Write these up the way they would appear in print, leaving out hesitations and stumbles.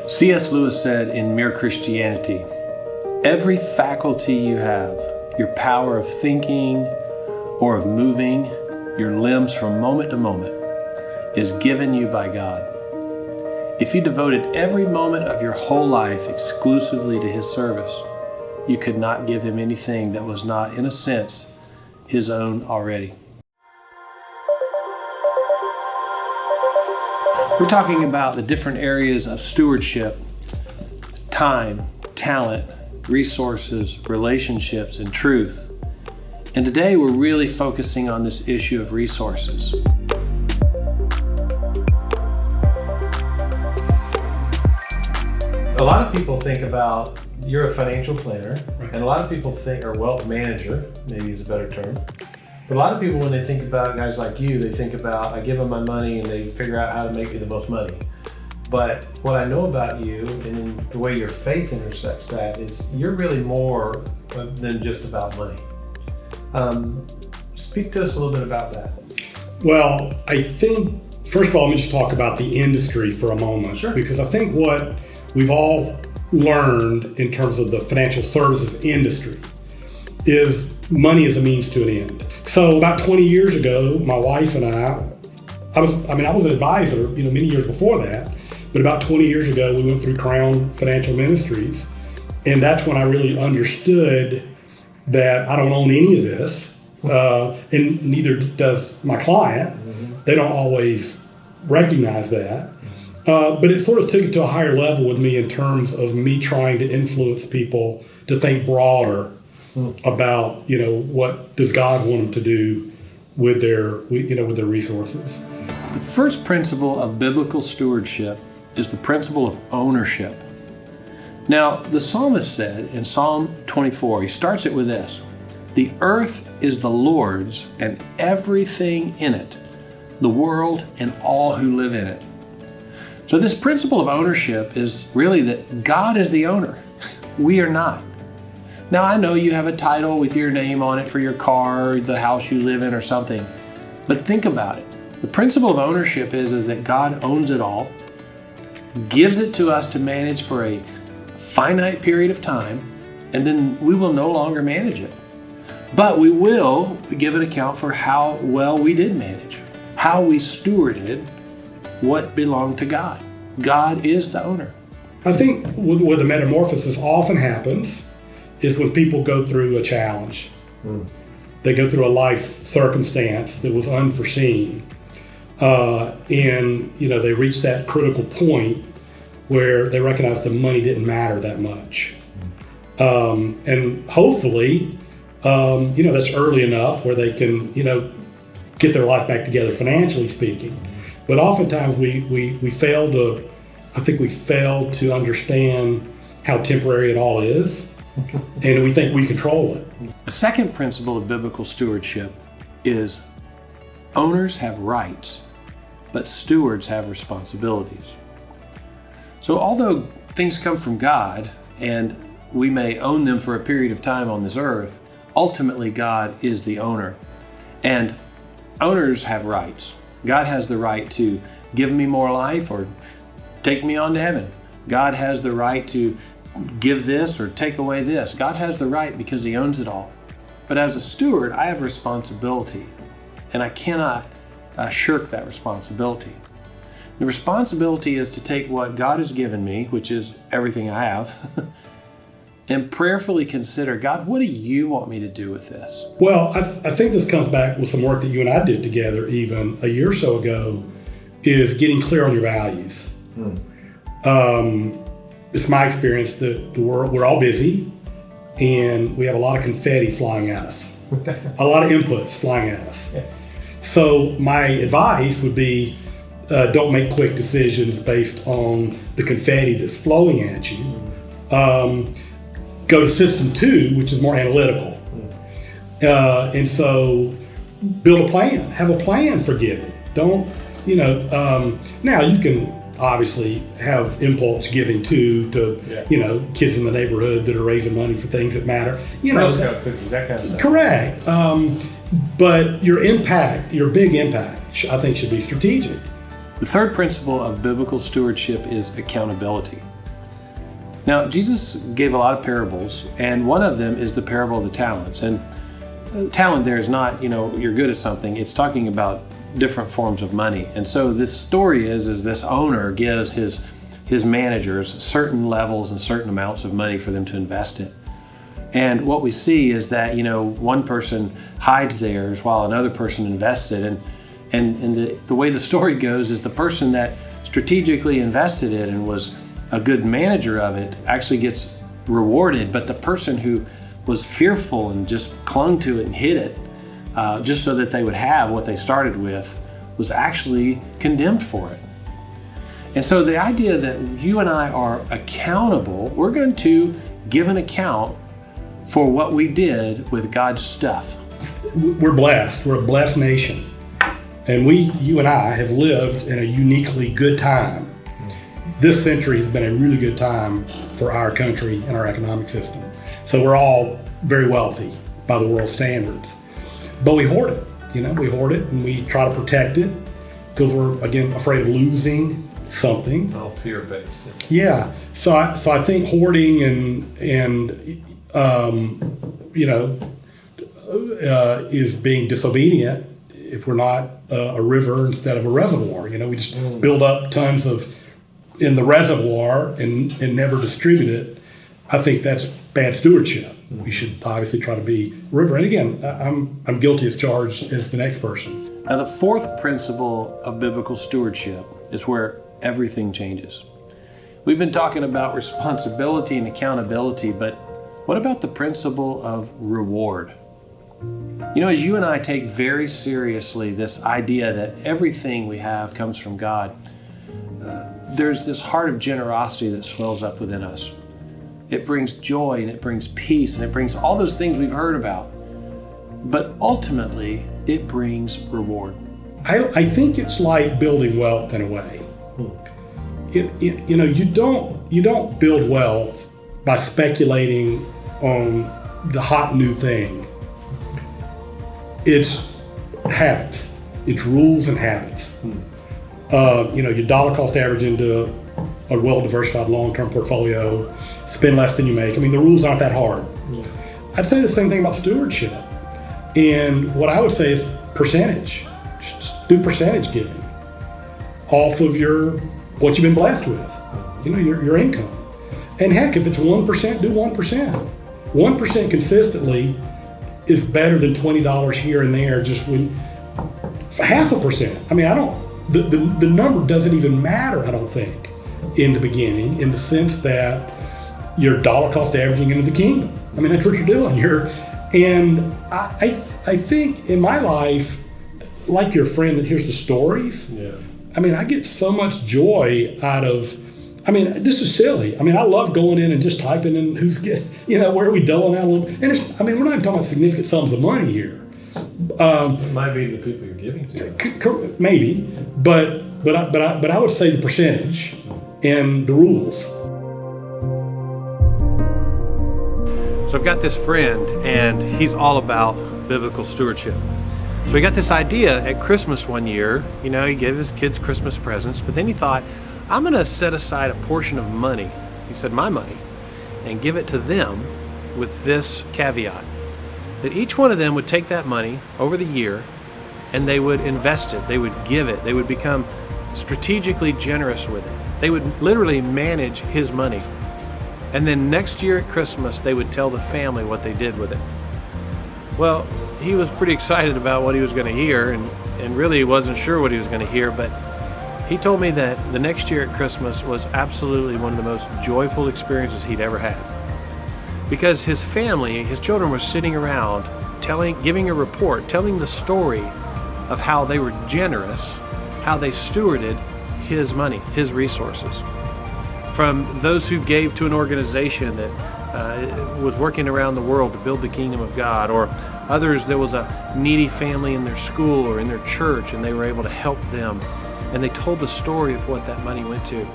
C.S. Lewis said in Mere Christianity, every faculty you have, your power of thinking or of moving your limbs from moment to moment, is given you by God. If you devoted every moment of your whole life exclusively to His service, you could not give Him anything that was not, in a sense, His own already. We're talking about the different areas of stewardship: time, talent, resources, relationships, and truth. And today we're really focusing on this issue of resources. A lot of people think about, you're a financial planner, right, and a lot of people think, or wealth manager, maybe is a better term. But a lot of people, when they think about guys like you, they think about, I give them my money and they figure out how to make me the most money. But what I know about you and in the way your faith intersects that is you're really more than just about money. Speak to us a little bit about that. Well, I think, first of all, let me just talk about the industry for a moment. Sure. Because I think what we've all learned in terms of the financial services industry is money is a means to an end. So about 20 years ago, my wife and I was an advisor, many years before that, but about 20 years ago, we went through Crown Financial Ministries, and that's when I really understood that I don't own any of this, and neither does my client. Mm-hmm. They don't always recognize that. But it sort of took it to a higher level with me in terms of me trying to influence people to think broader about, what does God want them to do with their resources. The first principle of biblical stewardship is the principle of ownership. Now, the psalmist said in Psalm 24, he starts it with this: the earth is the Lord's and everything in it, the world and all who live in it. So this principle of ownership is really that God is the owner. We are not. Now, I know you have a title with your name on it for your car, or the house you live in, or something, but think about it. The principle of ownership is that God owns it all, gives it to us to manage for a finite period of time, and then we will no longer manage it. But we will give an account for how well we did manage, how we stewarded what belonged to God. God is the owner. I think where the metamorphosis often happens is when people go through a challenge. They go through a life circumstance that was unforeseen. And they reach that critical point where they recognize the money didn't matter that much. And hopefully, that's early enough where they can, get their life back together financially speaking. But oftentimes we fail to understand how temporary it all is, and we think we control it. The second principle of biblical stewardship is owners have rights, but stewards have responsibilities. So although things come from God and we may own them for a period of time on this earth, ultimately God is the owner. And owners have rights. God has the right to give me more life or take me on to heaven. God has the right to give this or take away this. God has the right because He owns it all. But as a steward, I have responsibility, and I cannot shirk that responsibility. The responsibility is to take what God has given me, which is everything I have, and prayerfully consider, God, what do you want me to do with this? Well, I think this comes back with some work that you and I did together even a year or so ago, is getting clear on your values. It's my experience that we're all busy and we have a lot of confetti flying at us, a lot of inputs flying at us. Yeah. So my advice would be, don't make quick decisions based on the confetti that's flowing at you. Go to system 2, which is more analytical. And so build a plan, have a plan for giving. Don't, now you can obviously have impulse giving to kids in the neighborhood that are raising money for things that matter. Cookies, that kind of stuff. Correct. But your big impact, I think, should be strategic. The third principle of biblical stewardship is accountability. Now, Jesus gave a lot of parables, and one of them is the parable of the talents. And talent there is not, you're good at something. It's talking about different forms of money. And so this story is this owner gives his managers certain levels and certain amounts of money for them to invest in. And what we see is that, one person hides theirs while another person invests it. And the way the story goes is the person that strategically invested it and was a good manager of it actually gets rewarded, but the person who was fearful and just clung to it and hid it just so that they would have what they started with was actually condemned for it. And so the idea that you and I are accountable, we're going to give an account for what we did with God's stuff. We're blessed. We're a blessed nation. And you and I have lived in a uniquely good time. This century has been a really good time for our country and our economic system. So we're all very wealthy by the world standards. But we hoard it, we hoard it and we try to protect it because we're, again, afraid of losing something. It's all fear-based. Yeah. So I think hoarding is being disobedient if we're not a river instead of a reservoir. We just build up tons in the reservoir and never distribute it. I think that's bad stewardship. We should obviously try to be a river. And again, I'm guilty as charged as the next person. Now, the fourth principle of biblical stewardship is where everything changes. We've been talking about responsibility and accountability, but what about the principle of reward? As you and I take very seriously this idea that everything we have comes from God, there's this heart of generosity that swells up within us. It brings joy and it brings peace and it brings all those things we've heard about. But ultimately, it brings reward. I think it's like building wealth in a way. You don't build wealth by speculating on the hot new thing. It's habits. It's rules and habits. Your dollar cost average into a well-diversified long-term portfolio, spend less than you make. The rules aren't that hard. Yeah. I'd say the same thing about stewardship. And what I would say is percentage. Just do percentage giving off of what you've been blessed with, your income. And heck, if it's 1%, do 1%. 1% consistently is better than $20 here and there. Just when 0.5%. The number doesn't even matter, I don't think, in the beginning, in the sense that you're dollar cost averaging into the kingdom. That's what you're doing. I think in my life, like your friend that hears the stories, I get so much joy out of, this is silly. I love going in and just typing in who's getting, where are we doling out a little. And we're not even talking about significant sums of money here. It might be the people you're giving to. Maybe, but I would say the percentage and the rules. So I've got this friend, and he's all about biblical stewardship. So he got this idea at Christmas one year. He gave his kids Christmas presents, but then he thought, I'm going to set aside a portion of money. He said, my money, and give it to them with this caveat, that each one of them would take that money over the year and they would invest it, they would give it, they would become strategically generous with it. They would literally manage his money. And then next year at Christmas, they would tell the family what they did with it. Well, he was pretty excited about what he was going to hear and really wasn't sure what he was going to hear, but he told me that the next year at Christmas was absolutely one of the most joyful experiences he'd ever had. Because his family, his children were sitting around giving a report, telling the story of how they were generous, how they stewarded his money, his resources. From those who gave to an organization that was working around the world to build the kingdom of God, or others, there was a needy family in their school or in their church and they were able to help them. And they told the story of what that money went to.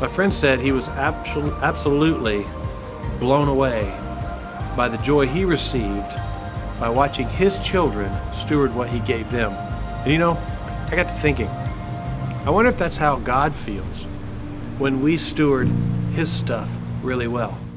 My friend said he was absolutely blown away by the joy he received by watching his children steward what he gave them. And I got to thinking, I wonder if that's how God feels when we steward his stuff really well.